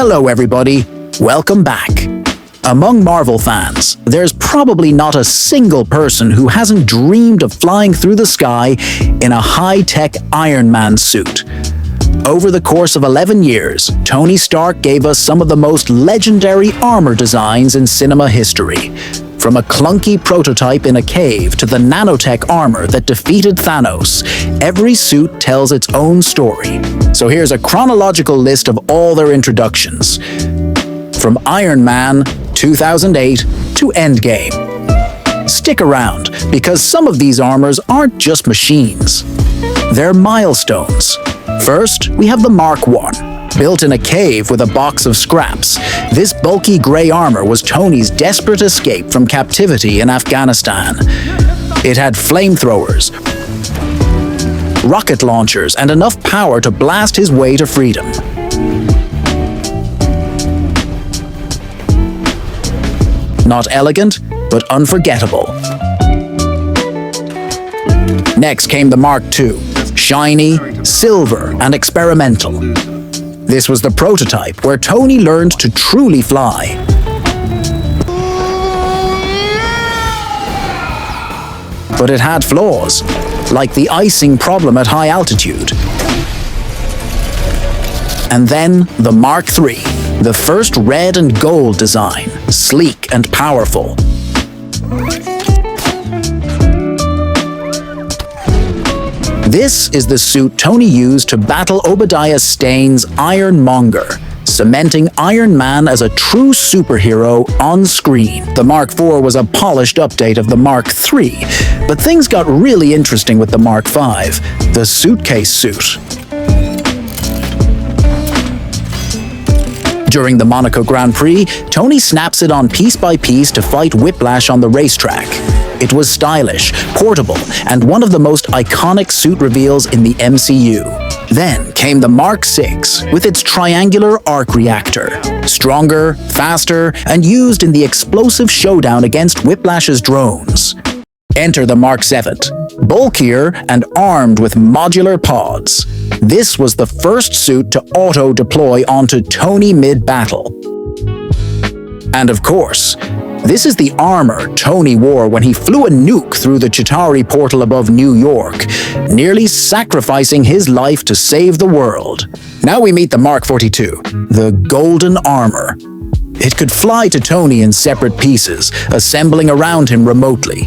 Hello everybody, welcome back. Among Marvel fans, there's probably not a single person who hasn't dreamed of flying through the sky in a high-tech Iron Man suit. Over the course of 11 years, Tony Stark gave us some of the most legendary armor designs in cinema history. From a clunky prototype in a cave to the nanotech armor that defeated Thanos, every suit tells its own story. So here's a chronological list of all their introductions. From Iron Man 2008 to Endgame. Stick around, because some of these armors aren't just machines. They're milestones. First, we have the Mark I. Built in a cave with a box of scraps, this bulky grey armor was Tony's desperate escape from captivity in Afghanistan. It had flamethrowers, rocket launchers, and enough power to blast his way to freedom. Not elegant, but unforgettable. Next came the Mark II, shiny, silver, and experimental. This was the prototype where Tony learned to truly fly. But it had flaws, like the icing problem at high altitude. And then the Mark III, the first red and gold design, sleek and powerful. This is the suit Tony used to battle Obadiah Stane's Ironmonger, cementing Iron Man as a true superhero on screen. The Mark IV was a polished update of the Mark III, but things got really interesting with the Mark V, the Suitcase Suit. During the Monaco Grand Prix, Tony snaps it on piece by piece to fight Whiplash on the racetrack. It was stylish, portable, and one of the most iconic suit reveals in the MCU. Then came the Mark VI with its triangular arc reactor. Stronger, faster, and used in the explosive showdown against Whiplash's drones. Enter the Mark VII, bulkier and armed with modular pods. This was the first suit to auto-deploy onto Tony mid-battle. And of course, this is the armor Tony wore when he flew a nuke through the Chitauri portal above New York, nearly sacrificing his life to save the world. Now we meet the Mark 42, the golden armor. It could fly to Tony in separate pieces, assembling around him remotely.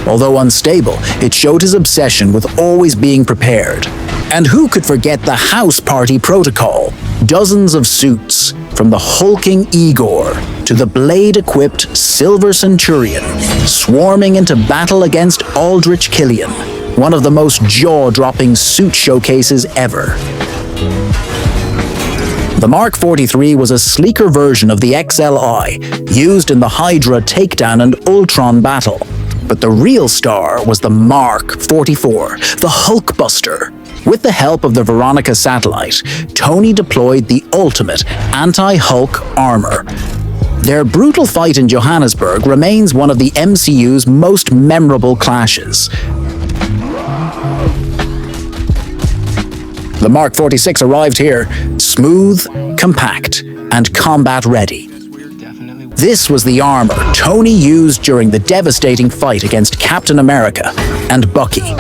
Although unstable, it showed his obsession with always being prepared. And who could forget the house party protocol? Dozens of suits, from the hulking Igor to the blade-equipped Silver Centurion, swarming into battle against Aldrich Killian, one of the most jaw-dropping suit showcases ever. The Mark 43 was a sleeker version of the XLI, used in the Hydra takedown and Ultron battle. But the real star was the Mark 44, the Hulkbuster. With the help of the Veronica satellite, Tony deployed the ultimate anti-Hulk armor. Their brutal fight in Johannesburg remains one of the MCU's most memorable clashes. The Mark 46 arrived here, smooth, compact, and combat-ready. This was the armor Tony used during the devastating fight against Captain America and Bucky.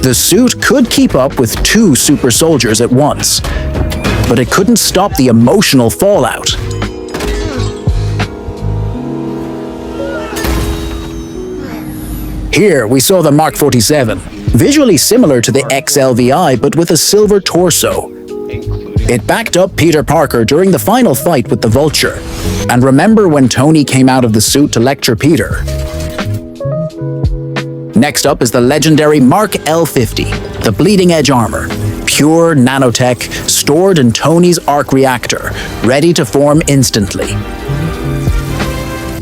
The suit could keep up with two super soldiers at once, but it couldn't stop the emotional fallout. Here we saw the Mark 47, visually similar to the XLVI but with a silver torso. It backed up Peter Parker during the final fight with the Vulture. And remember when Tony came out of the suit to lecture Peter? Next up is the legendary Mark L50, the bleeding edge armor. Pure nanotech, stored in Tony's arc reactor, ready to form instantly.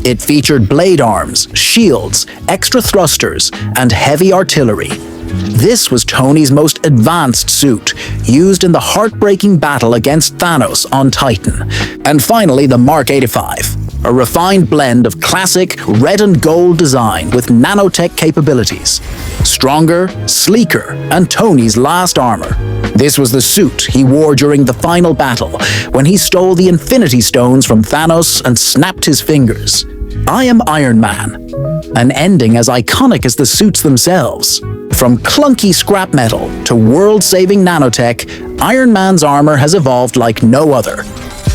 It featured blade arms, shields, extra thrusters, and heavy artillery. This was Tony's most advanced suit, used in the heartbreaking battle against Thanos on Titan. And finally, the Mark 85. a refined blend of classic red and gold design with nanotech capabilities. Stronger, sleeker, and Tony's last armor. This was the suit he wore during the final battle, when he stole the Infinity Stones from Thanos and snapped his fingers. I am Iron Man, an ending as iconic as the suits themselves. From clunky scrap metal to world-saving nanotech, Iron Man's armor has evolved like no other.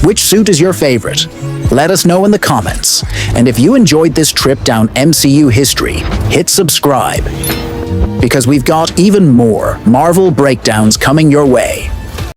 Which suit is your favorite? Let us know in the comments. And if you enjoyed this trip down MCU history, hit subscribe, because we've got even more Marvel breakdowns coming your way.